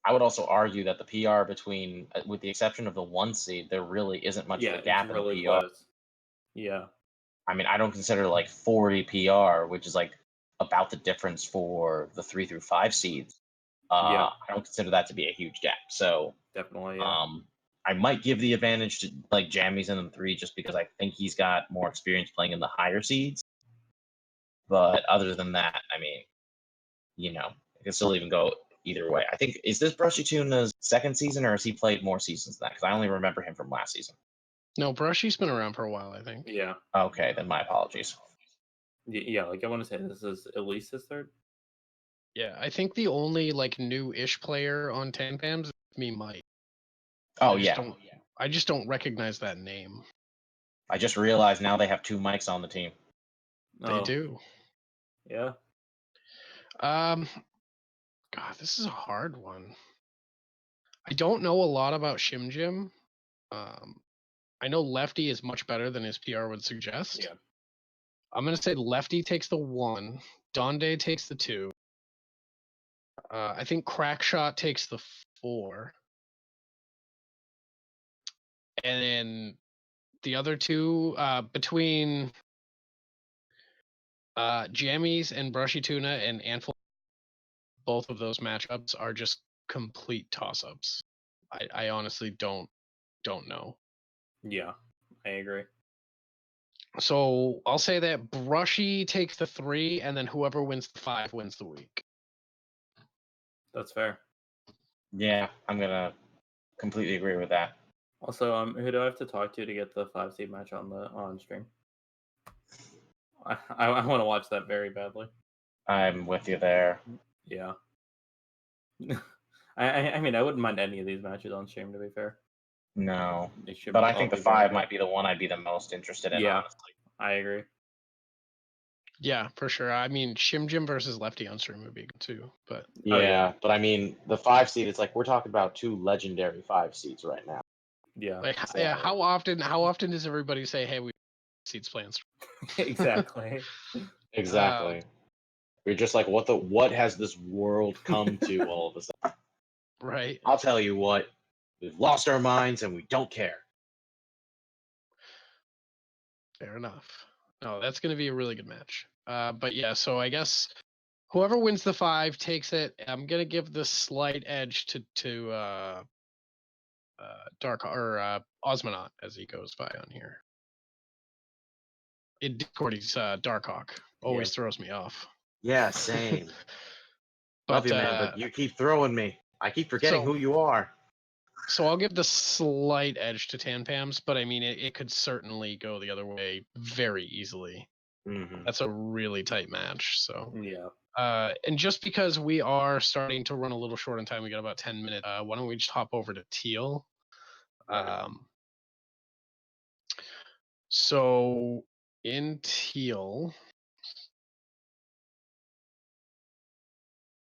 I would also argue that the PR between, with the exception of the 1 seed, there really isn't much of a gap in the PR. Close. Yeah. I mean, I don't consider like 40 PR, which is like about the difference for the 3 through 5 seeds. I don't consider that to be a huge gap. So definitely, yeah. I might give the advantage to like Jammies in the 3 just because I think he's got more experience playing in the higher seeds. But other than that, I mean, it can still even go either way. I think, is this Brushy Tuna's second season, or has he played more seasons than that? Because I only remember him from last season. No, Brushy's been around for a while, I think. Yeah. Okay, then my apologies. Yeah, like I want to say this is at least his third. Yeah, I think the only like new-ish player on Tampams is me, Mike. Oh, I just don't recognize that name. I just realized now they have 2 mics on the team. They do. Yeah. God, this is a hard one. I don't know a lot about Shim Jim. I know Lefty is much better than his PR would suggest. Yeah. I'm gonna say Lefty takes the 1, Donde takes the 2. I think Crackshot takes the 4, and then the other 2 between Jammies and Brushy Tuna and Antful. Both of those matchups are just complete toss-ups. I honestly don't know. Yeah, I agree. So I'll say that Brushy takes the 3, and then whoever wins the 5 wins the week. That's fair. Yeah, I'm gonna completely agree with that. Also, who do I have to talk to get the 5 seed match on stream? I want to watch that very badly. I'm with you there. Yeah. I mean, I wouldn't mind any of these matches on stream, to be fair. No, but I think the 5 might be the one I'd be the most interested in, Yeah, honestly. I agree. Yeah, for sure. I mean, Shim Jim versus Lefty on stream would be good too, but Yeah, but I mean, the 5 seed, it's like we're talking about 2 legendary 5 seeds right now. Yeah. like, So- yeah, how often does everybody say, "Hey, we seeds plans"? Exactly. Exactly. We're just like, what has this world come to all of a sudden? Right. I'll tell you what, we've lost our minds and we don't care. Fair enough. No, that's going to be a really good match. But yeah, so I guess whoever wins the 5 takes it. I'm going to give the slight edge to Dark or Osmonaut as he goes by on here. In Discord, he's Darkhawk. Always throws me off. Yeah, same. But, Love you, man, but you keep throwing me. I keep forgetting who you are. So I'll give the slight edge to Tanpams, but I mean, it could certainly go the other way very easily. Mm-hmm. That's a really tight match. So yeah. And just because we are starting to run a little short on time, we got about 10 minutes. Why don't we just hop over to Teal? Right. So in Teal,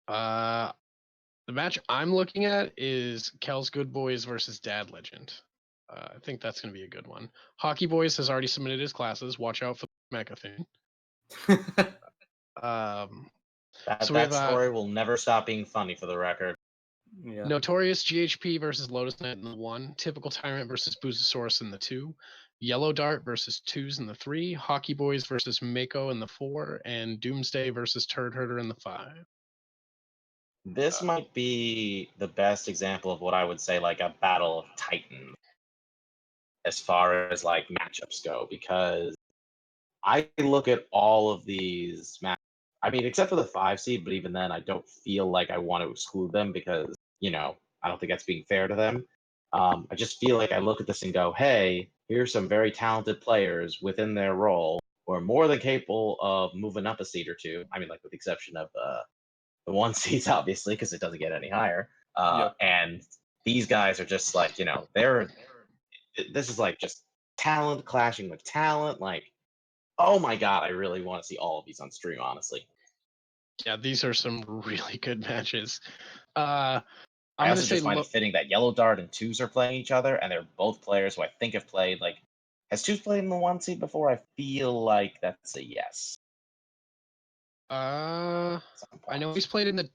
the match I'm looking at is Khell's Good Boys versus Dad Legend. I think that's going to be a good one. Hockey Boys has already submitted his classes. Watch out for the Mechathon. That story will never stop being funny, for the record. Yeah. Notorious GHP versus Lotus Knight in the 1. Typical Tyrant versus Boozosaurus in the 2. Yellow Dart versus Twos in the 3. Hockey Boys versus Mako in the 4. And Doomsday versus Turd Herder in the 5. This might be the best example of what I would say like a battle of titans as far as like matchups go, because I look at all of these matchups. I mean, except for the 5 seed, but even then, I don't feel like I want to exclude them because, I don't think that's being fair to them. I just feel like I look at this and go, hey, here's some very talented players within their role who are more than capable of moving up a seed or 2. I mean, like with the exception of the 1 seeds, obviously, because it doesn't get any higher. And these guys are just like, this is like just talent clashing with talent. Like, oh my God, I really want to see all of these on stream, honestly. Yeah, these are some really good matches. I also just find it fitting that Yellow Dart and Twos are playing each other, and they're both players who I think have played, like, has Twos played in the 1 seed before? I feel like that's a yes. I know he's played in the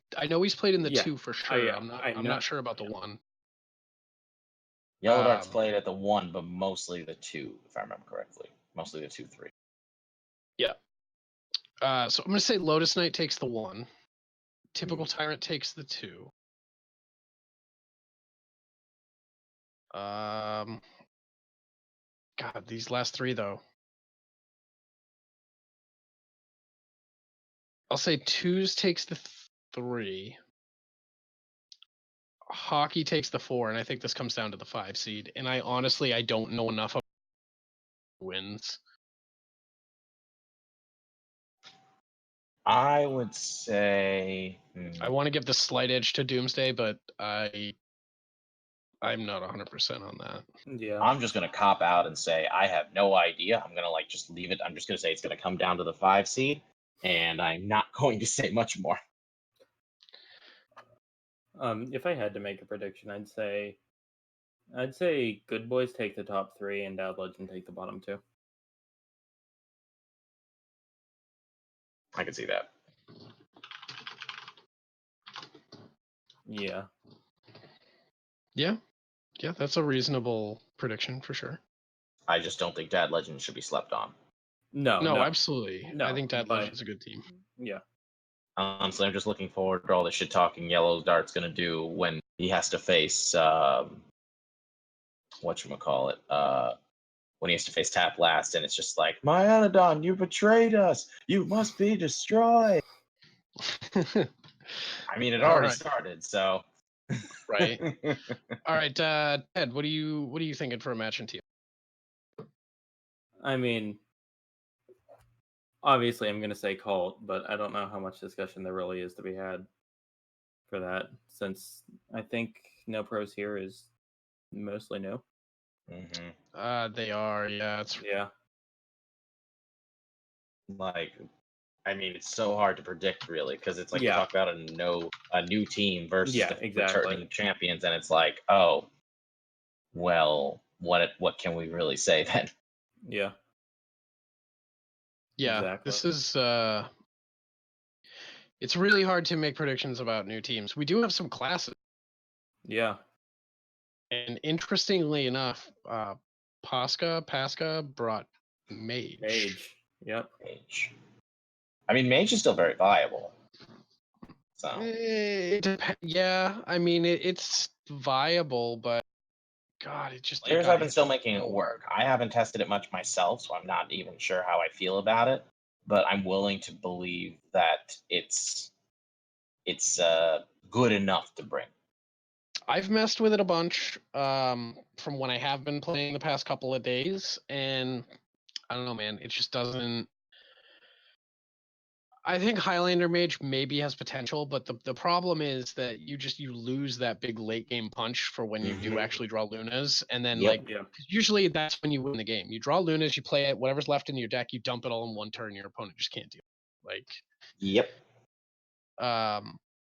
2 for sure. I'm not sure about the 1. Yellow Dart's played at the 1, but mostly the 2, if I remember correctly. Mostly the 2-3. Yeah. So I'm gonna say Lotus Knight takes the 1. Typical Tyrant takes the 2. God, these last 3 though. I'll say Twos takes the 3. Hockey takes the 4, and I think this comes down to the 5 seed. And I don't know enough of wins. I would say I want to give the slight edge to Doomsday, but I'm not 100% on that. Yeah. I'm just gonna cop out and say I have no idea. I'm gonna just leave it. I'm just gonna say it's gonna come down to the 5 seed, and I'm not going to say much more. If I had to make a prediction, I'd say Good Boys take the top 3 and Dad Legend take the bottom 2. I can see that. Yeah. Yeah, that's a reasonable prediction for sure. I just don't think Dad Legend should be slept on. No, absolutely. No, I think Dad but- Legend's a good team. Yeah. Honestly, I'm just looking forward to all the shit talking Yellow Dart's gonna do when he has to face whatchamacallit, when he has to face Tap Last, and it's just like, my Anodon, you betrayed us. You must be destroyed. I mean, it already started, so. Right. All right, Ted, what are you thinking for a match in teal? I mean, obviously I'm going to say Colt, but I don't know how much discussion there really is to be had for that, since I think no pros here is mostly new. Mm-hmm. They are, yeah. Yeah. I mean, it's so hard to predict, really, because it's like you talk about a new team versus the returning champions, and it's like, oh, well, what can we really say then? Yeah. Yeah, exactly. This is it's really hard to make predictions about new teams. We do have some classes. Yeah. And interestingly enough, Pasca brought Mage. Yep. Mage. I mean, Mage is still very viable. So. Yeah, I mean it's viable, but God, it just players have been still making it work. I haven't tested it much myself, so I'm not even sure how I feel about it. But I'm willing to believe that it's good enough to bring. I've messed with it a bunch from when I have been playing the past couple of days, and I don't know, man. It just doesn't. I think Highlander Mage maybe has potential, but the problem is that you lose that big late game punch for when you do actually draw Lunas, and then usually that's when you win the game. You draw Lunas, you play it, whatever's left in your deck, you dump it all in one turn. Your opponent just can't do it.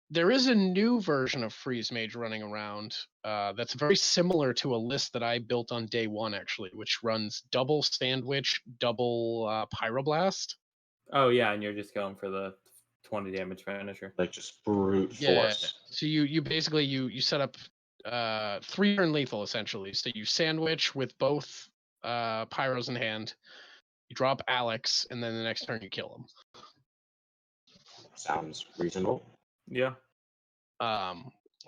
There is a new version of Freeze Mage running around that's very similar to a list that I built on day one, actually, which runs double Sandwich, double Pyroblast. Oh, yeah, and you're just going for the 20 damage finisher. Like just brute force. Yeah, so you basically, you set up 3-turn lethal, essentially. So you Sandwich with both Pyros in hand, you drop Alex, and then the next turn you kill him. Sounds reasonable. Yeah.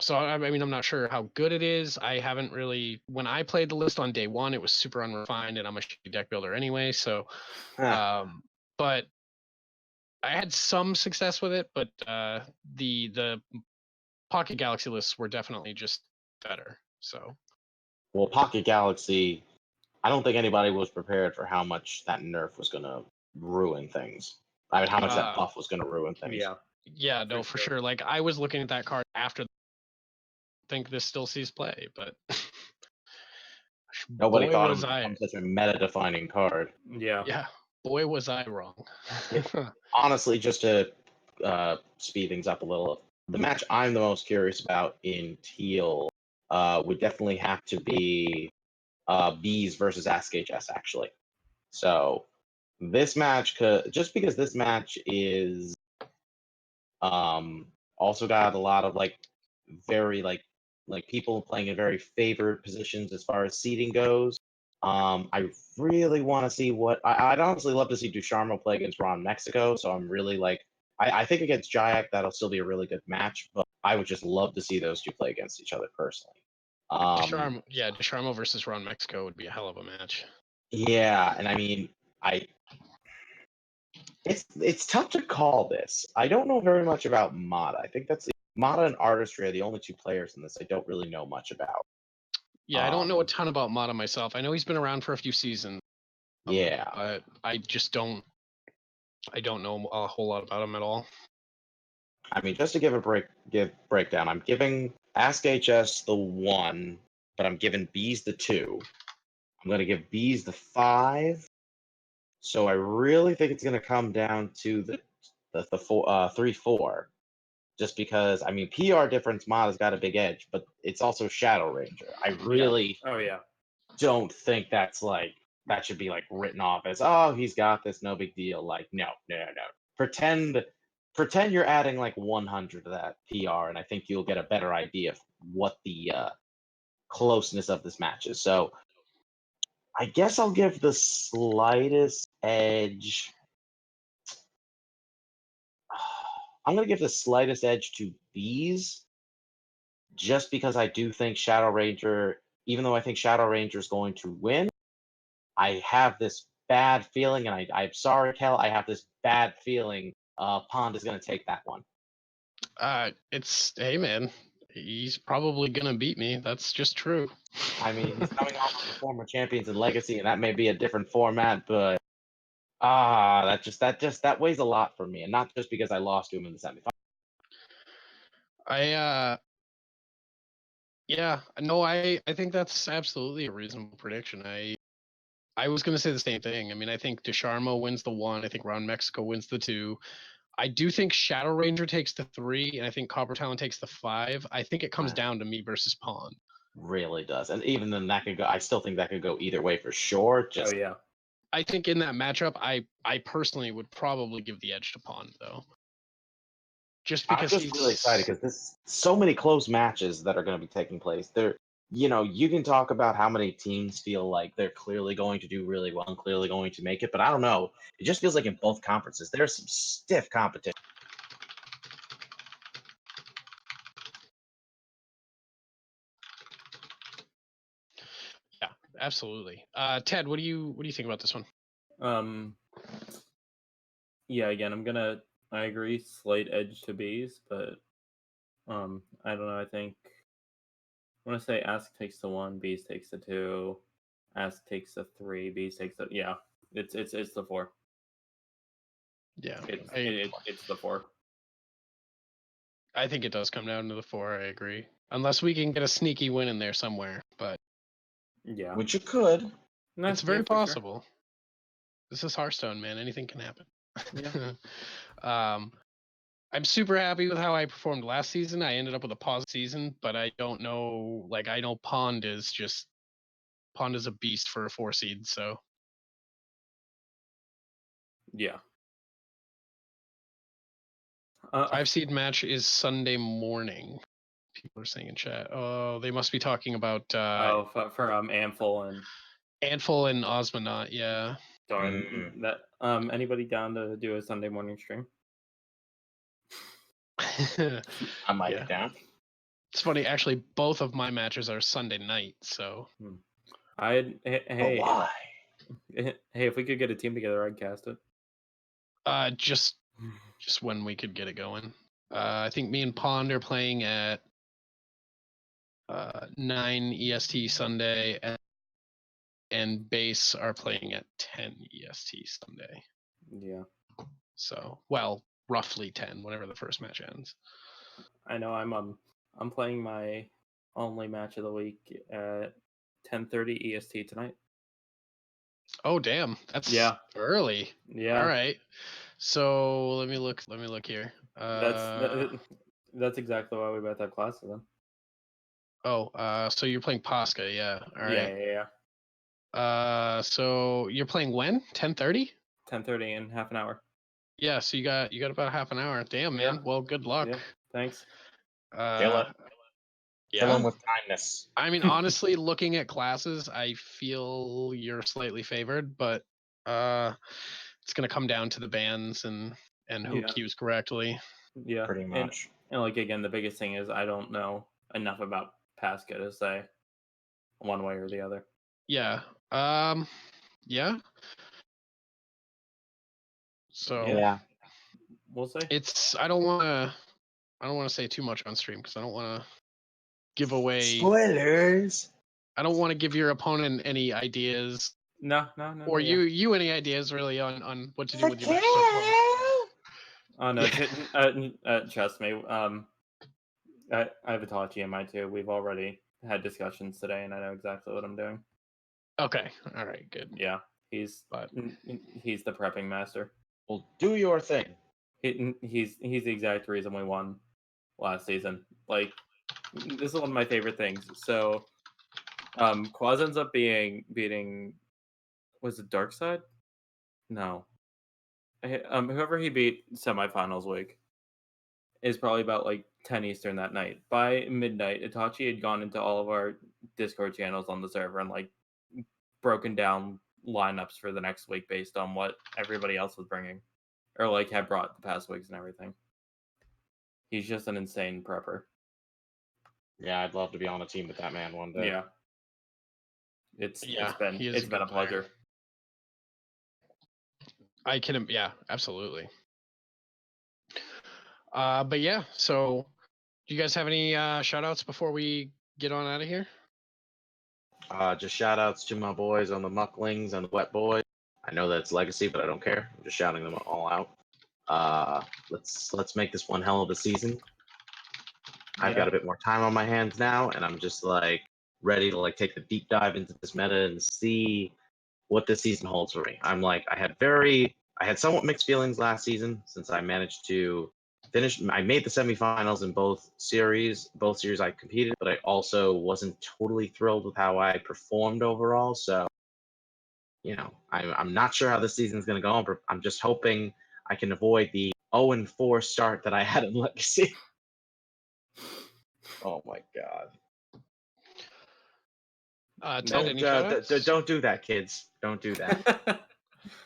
So I mean, I'm not sure how good it is. I haven't really. When I played the list on day one, it was super unrefined, and I'm a shitty deck builder anyway. So, but I had some success with it. But the Pocket Galaxy lists were definitely just better. So, well, Pocket Galaxy, I don't think anybody was prepared for how much that nerf was going to ruin things. I mean, how much that buff was going to ruin things. Yeah, no, for sure. Like I was looking at that card after. Think this still sees play, but nobody thought it would become such a meta-defining card. Yeah, boy was I wrong. Honestly, just to speed things up a little, the match I'm the most curious about in teal would definitely have to be Bees versus Ask HS, actually. So this match, just because this match is also got a lot of very people playing in very favored positions as far as seeding goes. I really want to see what I'd honestly love to see Ducharmo play against Ron Mexico. So I'm really I think against Jayak that'll still be a really good match, but I would just love to see those two play against each other personally. Ducharmo versus Ron Mexico would be a hell of a match. Yeah, and I mean, it's tough to call this. I don't know very much about Mata. I think Mata and Artistry are the only two players in this I don't really know much about. Yeah, I don't know a ton about Mata myself. I know he's been around for a few seasons. But I just don't. I don't know a whole lot about him at all. I mean, just to give breakdown, I'm giving Ask HS the 1 but I'm giving Bees the 2. I'm going to give Bees the 5. So I really think it's going to come down to the 3-4. Just because, I mean, PR difference mod has got a big edge, but it's also Shadow Ranger. I really don't think that's like, that should be like written off as, oh, he's got this, no big deal. Like, no. Pretend you're adding like 100 to that PR, and I think you'll get a better idea of what the closeness of this match is. So I guess I'll give the slightest edge. I'm going to give the slightest edge to Bees, just because I do think Shadow Ranger, even though I think Shadow Ranger is going to win, I have this bad feeling, and I'm sorry, Khell, I have this bad feeling Pond is going to take that one. Hey man, he's probably going to beat me. That's just true. I mean, he's coming off of the former champions in Legacy, and that may be a different format, but that weighs a lot for me, and not just because I lost to him in the semifinals. I think that's absolutely a reasonable prediction. I was going to say the same thing. I mean, I think Desharmo wins the 1. I think Ron Mexico wins the 2. I do think Shadow Ranger takes the 3, and I think Copper Talon takes the 5. I think it comes down to me versus Pawn. Really does, and even then, that could go. I still think that could go either way for sure. I think in that matchup, I personally would probably give the edge to Pawn, though. Just because I'm just really excited because there's so many close matches that are going to be taking place. You can talk about how many teams feel like they're clearly going to do really well and clearly going to make it, but I don't know. It just feels like in both conferences, there's some stiff competition. Yeah, absolutely. Ted, what do you think about this one? Yeah, again, I agree, slight edge to Bees, but I don't know. I think I'm gonna say Ask takes the 1, Bees takes the 2, Ask takes the 3, Bees takes the it's the 4. Yeah, it's the 4. I think it does come down to the 4. I agree, unless we can get a sneaky win in there somewhere, but yeah, which you could. It's very possible. Sure. This is Hearthstone, man. Anything can happen. Yeah. I'm super happy with how I performed last season. I ended up with a positive season, but I don't know. Like, I know Pond is a beast for a 4 seed. So yeah. 5 seed match is Sunday morning. People are saying in chat. Oh, they must be talking about for Amphil and Osmonaut. Yeah. Darn that. Anybody down to do a Sunday morning stream? I might be down. It's funny, actually. Both of my matches are Sunday night, so. But why? Hey, if we could get a team together, I'd cast it. Just when we could get it going. I think me and Pond are playing at 9 EST Sunday, and Base are playing at 10 EST Sunday. Yeah. So, well, roughly 10, whenever the first match ends. I know I'm playing my only match of the week at 10:30 EST tonight. Oh damn, that's early. Yeah. All right. So let me look here. That's exactly why we both have classes then. Oh, so you're playing Pasca, yeah. All right. Yeah. So you're playing when? 10:30? 10:30 in half an hour. Yeah, so you got about half an hour. Damn, man. Yeah. Well, good luck. Yeah, thanks. Kill him with kindness. I mean, honestly, looking at classes, I feel you're slightly favored, but it's gonna come down to the bans and who queues correctly. Yeah, pretty much. And like again, the biggest thing is I don't know enough about Pasca to say one way or the other. Yeah. Yeah. So yeah, we'll see. I don't want to say too much on stream because I don't want to give away spoilers. I don't want to give your opponent any ideas. No. Or you any ideas really on what to do with your match. Oh no, trust me. I have a talk to you, too. We've already had discussions today, and I know exactly what I'm doing. Okay. All right. Good. Yeah, he's the prepping master. Well, do your thing. He's the exact reason we won last season. Like, this is one of my favorite things. So, Quaz ends up beating. Was it Dark Side? No. Whoever he beat semifinals week is probably about like 10 Eastern that night. By midnight, Itachi had gone into all of our Discord channels on the server and like broken down lineups for the next week based on what everybody else was bringing, or like had brought the past weeks and everything. He's just an insane prepper. Yeah, I'd love to be on a team with that man one day. Yeah, it's been a pleasure. I can, yeah, absolutely. But yeah, so do you guys have any shout outs before we get on out of here? Just shout outs to my boys on the Mucklings and the Wet Boys. I know that's legacy, but I don't care. I'm just shouting them all out. Let's make this one hell of a season. I've got a bit more time on my hands now, and I'm just like ready to like take the deep dive into this meta and see what this season holds for me. I'm like, I had somewhat mixed feelings last season since I managed to finish. I made the semifinals in both series I competed, but I also wasn't totally thrilled with how I performed overall. So, you know, I'm not sure how this season's going to go, but I'm just hoping I can avoid the 0-4 start that I had in Legacy. Oh my god. Ted, don't do that, kids. Don't do that.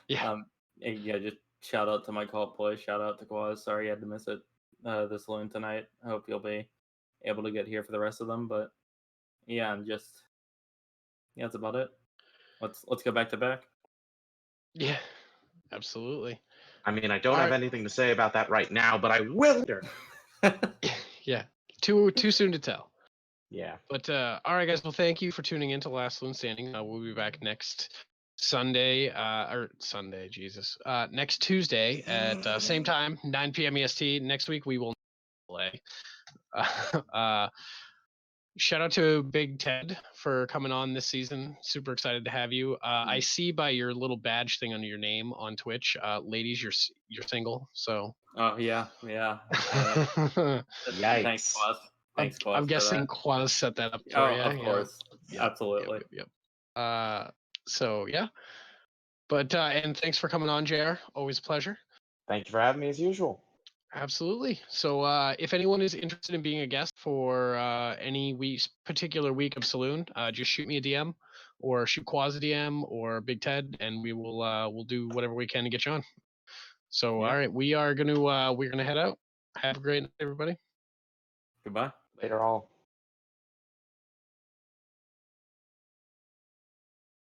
Yeah. Just shout out to my cult boy. Shout out to Quaz. Sorry you had to miss it. The Saloon tonight. I hope you'll be able to get here for the rest of them. But yeah, that's about it. Let's go back to back. Yeah, absolutely. I mean, I don't have anything to say about that right now, but I will later. Yeah, too soon to tell. Yeah. But all right, guys. Well, thank you for tuning in to Last Saloon Standing. We'll be back next Sunday, next Tuesday at same time, 9 p.m. EST. Next week we will play. Shout out to Big Ted for coming on this season. Super excited to have you. I see by your little badge thing under your name on Twitch, ladies, you're single. So. Oh yeah. Yikes. Thanks, Quaz. I'm guessing Quaz set that up for you. Of course. Yeah. Absolutely. Yep. So yeah. But and thanks for coming on, JR. Always a pleasure. Thank you for having me as usual. Absolutely. So if anyone is interested in being a guest for any particular week of Saloon, just shoot me a DM or shoot Quaz a DM or Big Ted, and we'll do whatever we can to get you on. So all right, we're gonna head out. Have a great night, everybody. Goodbye. Later all.